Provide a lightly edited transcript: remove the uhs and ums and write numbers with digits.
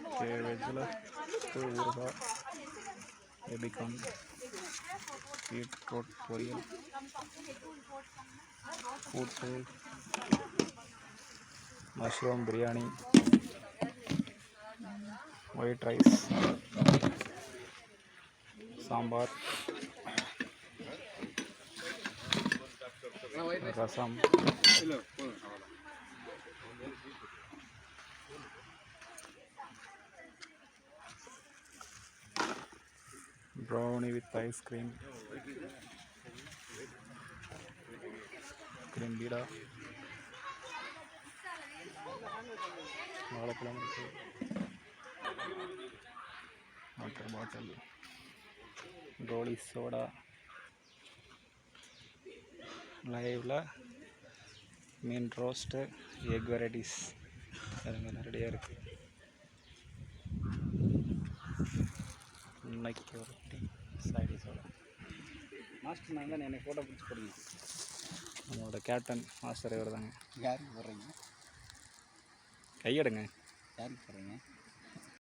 வெஜ்ஜில் ஊறுகாய், baby corn, beetroot பொரியல், கூட்டு, mushroom biryani, white rice, sambar, rasam, brownie with ice cream, cream பீடா, வாழைப்பழம் இருக்கு, வாட்டர் பாட்டில், கோலி சோடா, லைவில் மீன் ரோஸ்ட்டு, எக் வெரைட்டிஸ் நிறையா இருக்குது. இன்னைக்கு ஒரு டீ சைடிஸோட மாஸ்டர் நான் தான் என்னை ஃபோட்டோ பிடிச்சி போடுங்க. நம்மளோட கேப்டன் மாஸ்டர் இவர் தாங்க. யாருக்கு போடுறீங்க? கையெடுங்க. யாருக்கு போடுறீங்க?